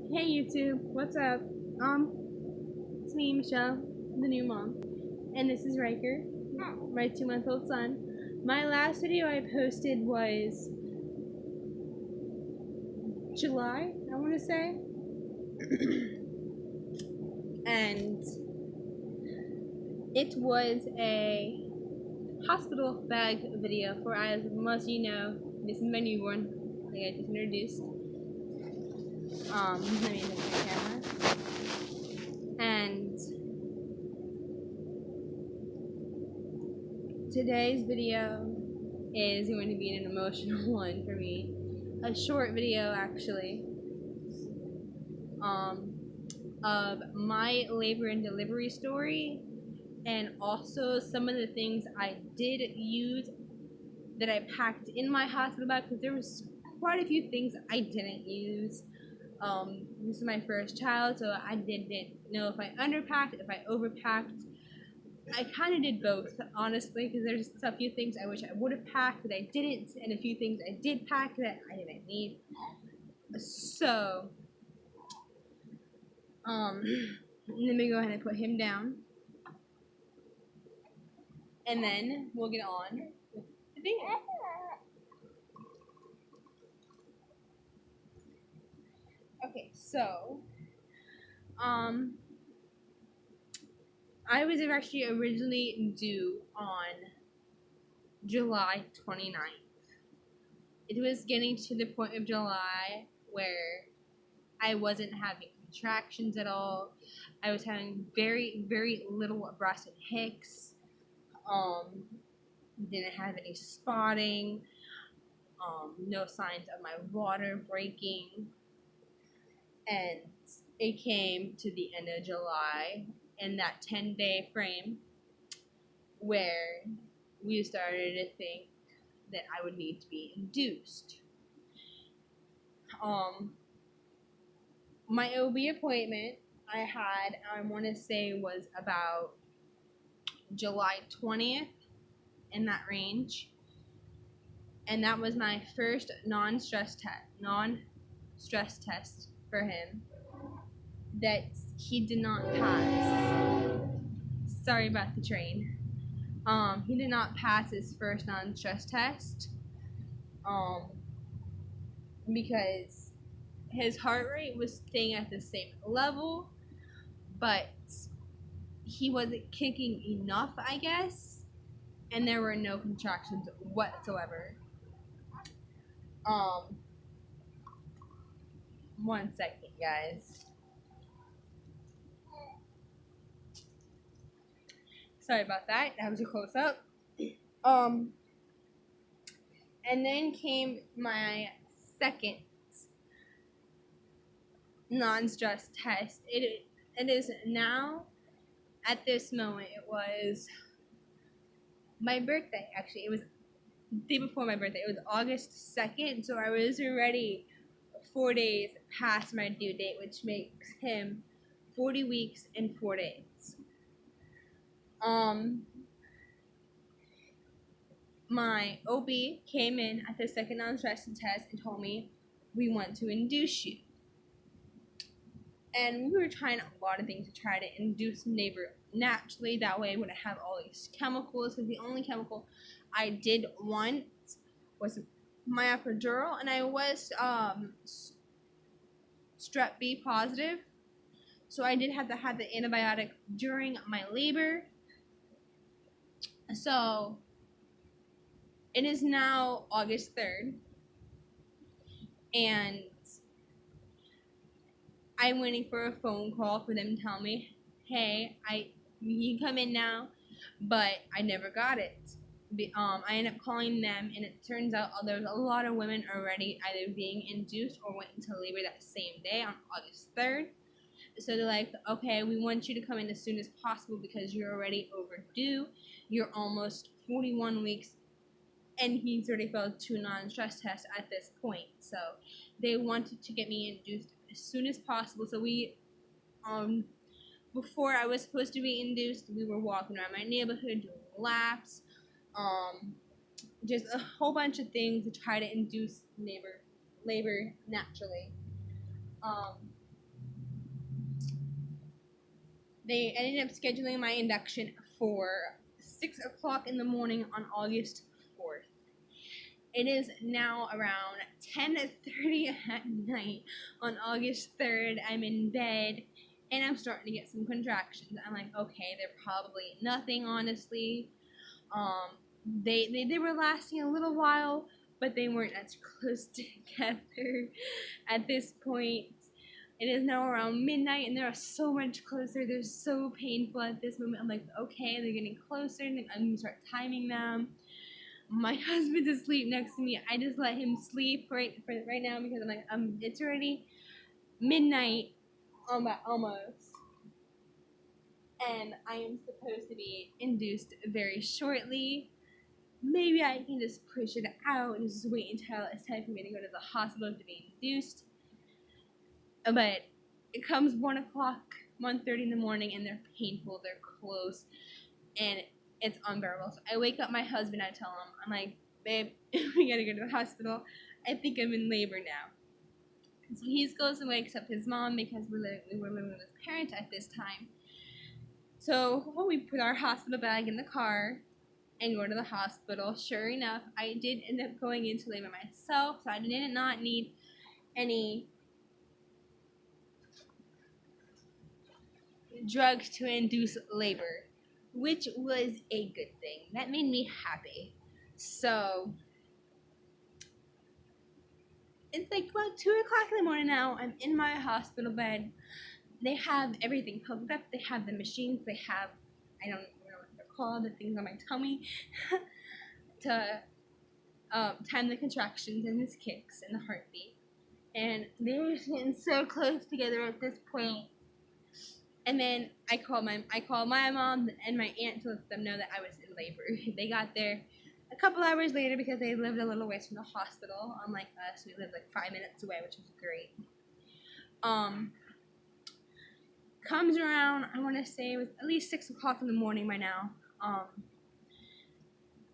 Hey YouTube, what's up? It's me, Michelle, the new mom, and this is Riker, my 2-month-old son. My last video I posted was July, I want to say, and it was a hospital bag video for, as most of you know, this is my newborn, like I just introduced. Let me adjust my camera. And today's video is going to be an emotional one for me. A short video, actually, of my labor and delivery story, and also some of the things I did use that I packed in my hospital bag, because there was quite a few things I didn't use. This is my first child, so I didn't know if I underpacked, if I overpacked. I kind of did both, honestly, because there's a few things I wish I would have packed that I didn't, and a few things I did pack that I didn't need. So, let me go ahead and put him down, and then we'll get on with the video. Okay, so, I was actually originally due on July 29th. It was getting to the point of July where I wasn't having contractions at all. I was having very, very little breast and hicks. Didn't have any spotting. No signs of my water breaking. And it came to the end of July in that 10-day frame where we started to think that I would need to be induced. My OB appointment I had, I want to say, was about July 20th, in that range. And that was my first non-stress test for him that he did not pass. Sorry about the train. He did not pass his first non-stress test. Because his heart rate was staying at the same level, but he wasn't kicking enough, I guess, and there were no contractions whatsoever. One second, guys. Sorry about that. That was a close up. And then came my second non-stress test. It is now, at this moment, it was my birthday, actually. It was the day before my birthday. It was August 2nd, so I was already 4 days past my due date, which makes him 40 weeks and 4 days. My OB came in at the second non-stress test and told me, we want to induce you. And we were trying a lot of things to try to induce labor naturally. That way I wouldn't have all these chemicals. Because the only chemical I did want was my epidural, and I was strep B positive. So I did have to have the antibiotic during my labor. So it is now August 3rd. And I'm waiting for a phone call for them to tell me, hey, you can come in now, but I never got it. I ended up calling them, and it turns out there's a lot of women already either being induced or went into labor that same day on August 3rd. So they're like, okay, we want you to come in as soon as possible because you're already overdue. You're almost 41 weeks, and he's already failed 2 non-stress tests at this point. So they wanted to get me induced as soon as possible. So we, before I was supposed to be induced, we were walking around my neighborhood doing laps, just a whole bunch of things to try to induce labor naturally. They ended up scheduling my induction for 6 o'clock in the morning on August 4th. It is now around 10:30 at night on August 3rd. I'm in bed and I'm starting to get some contractions. I'm like, okay, they're probably nothing, honestly. They were lasting a little while, but they weren't as close together at this point. It is now around midnight and they're so much closer. They're so painful at this moment. I'm like, okay, they're getting closer, and I'm gonna start timing them. My husband's asleep next to me. I just let him sleep right now because I'm like, it's already midnight, almost, and I am supposed to be induced very shortly. Maybe I can just push it out and just wait until it's time for me to go to the hospital to be induced. But it comes 1 o'clock, 1:30 in the morning, and they're painful, they're close, and it's unbearable. So I wake up my husband, I tell him, I'm like, babe, we gotta go to the hospital. I think I'm in labor now. And so he goes and wakes up his mom because we were living with his parents at this time. So we put our hospital bag in the car and go to the hospital. Sure enough, I did end up going into labor myself, so I did not need any drugs to induce labor, which was a good thing. That made me happy. So it's like about 2 o'clock in the morning now. I'm in my hospital bed. They have everything hooked up. They have the machines. They have, I don't know what they're called, the things on my tummy to time the contractions and his kicks and the heartbeat. And they were getting so close together at this point. And then I called my mom and my aunt to let them know that I was in labor. They got there a couple hours later because they lived a little ways from the hospital. Unlike us, we lived like 5 minutes away, which was great. Comes around, I want to say it was at least 6 o'clock in the morning by now.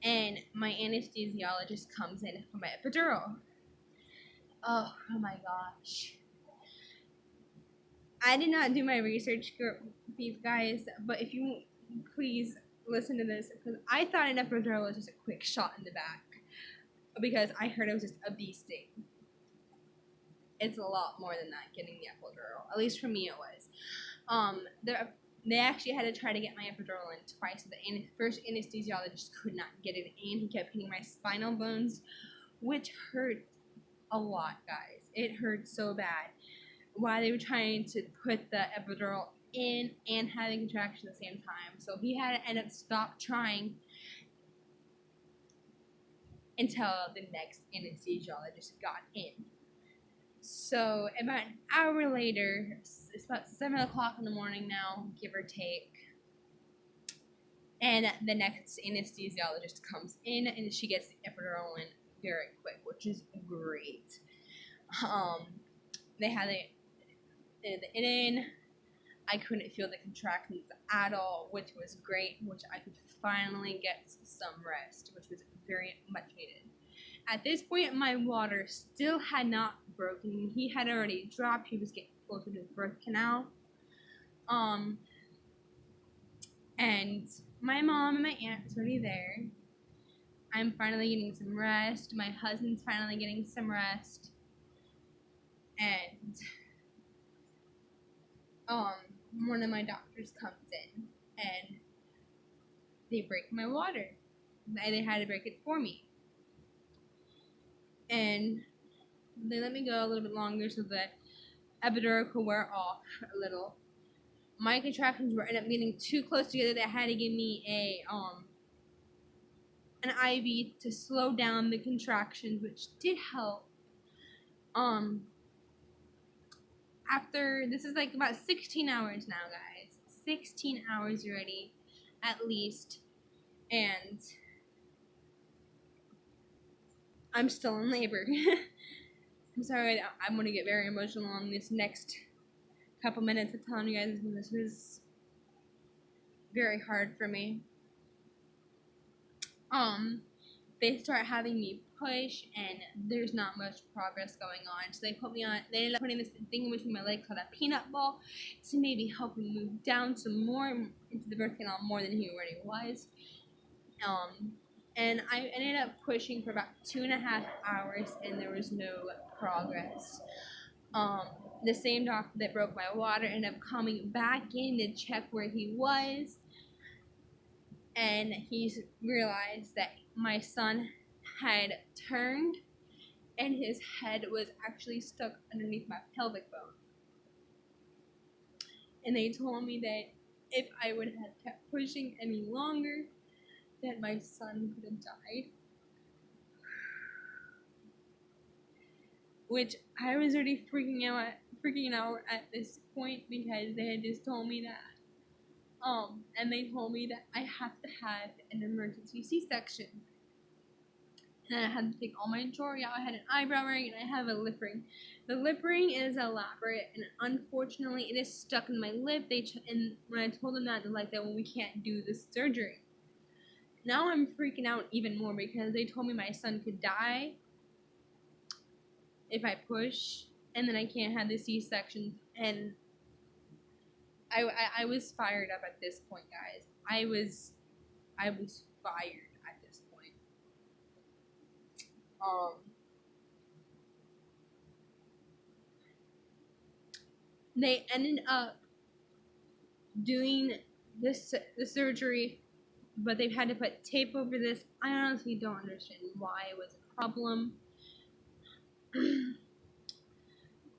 And my anesthesiologist comes in for my epidural. Oh my gosh. I did not do my research, these guys, but if you please listen to this, because I thought an epidural was just a quick shot in the back, because I heard it was just a bee sting. It's a lot more than that, getting the epidural. At least for me it was. They actually had to try to get my epidural in twice. The first anesthesiologist could not get it in. He kept hitting my spinal bones, which hurt a lot, guys. It hurt so bad. While they were trying to put the epidural in and having contractions at the same time. So he had to end up stop trying until the next anesthesiologist got in. So about an hour later, it's about 7 o'clock in the morning now, give or take, and the next anesthesiologist comes in and she gets the epidural in very quick, which is great. They had it in. I couldn't feel the contractions at all, which was great, which I could finally get some rest, which was very much needed. At this point, my water still had not broken. He had already dropped. He was getting closer to the birth canal. And my mom and my aunt was already there. I'm finally getting some rest. My husband's finally getting some rest. And one of my doctors comes in and they break my water. They had to break it for me. And they let me go a little bit longer so that epidural could wear off a little. My contractions were ended up getting too close together. They had to give me an IV to slow down the contractions, which did help. After, this is like about 16 hours now, guys. 16 hours already, at least. And I'm still in labor. I'm sorry, I'm going to get very emotional on this next couple minutes of telling you guys this was very hard for me. they start having me push, and there's not much progress going on. So they put me on. They ended up putting this thing in between my legs called a peanut ball to maybe help me move down some more into the birth canal more than he already was. And I ended up pushing for about 2.5 hours, and there was no progress. The same doctor that broke my water ended up coming back in to check where he was, and he realized that my son had turned and his head was actually stuck underneath my pelvic bone. And they told me that if I would have kept pushing any longer, that my son could have died. Which I was already freaking out at this point, because they had just told me that. And they told me that I have to have an emergency C-section. And I had to take all my jewelry out. I had an eyebrow ring, and I have a lip ring. The lip ring is elaborate, and unfortunately, it is stuck in my lip. And when I told them that, they're like, "Well, we can't do the surgery." Now I'm freaking out even more, because they told me my son could die if I push, and then I can't have the C-section. And I was fired up at this point, guys. I was fired at this point. They ended up doing the surgery, but they've had to put tape over this. I honestly don't understand why it was a problem.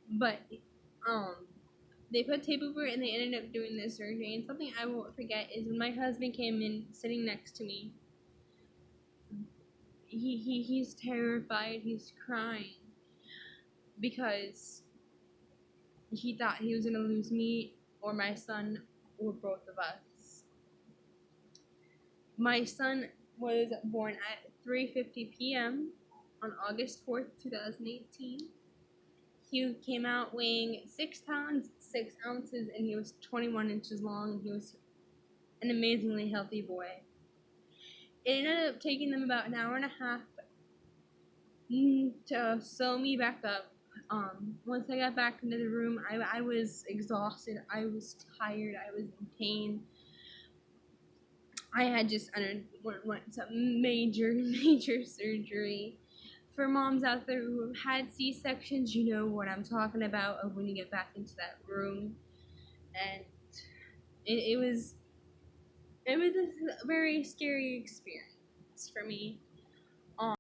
But they put tape over it, and they ended up doing this surgery. And something I won't forget is when my husband came in, sitting next to me. He's terrified. He's crying because he thought he was gonna lose me or my son or both of us. My son was born at 3:50 p.m. on August 4th, 2018. He came out weighing 6 pounds, 6 ounces, and he was 21 inches long. He was an amazingly healthy boy. It ended up taking them about an hour and a half to sew me back up. Once I got back into the room, I was exhausted. I was tired. I was in pain. I had just underwent some major surgery. For moms out there who have had C-sections, you know what I'm talking about of when you get back into that room. And it was a very scary experience for me.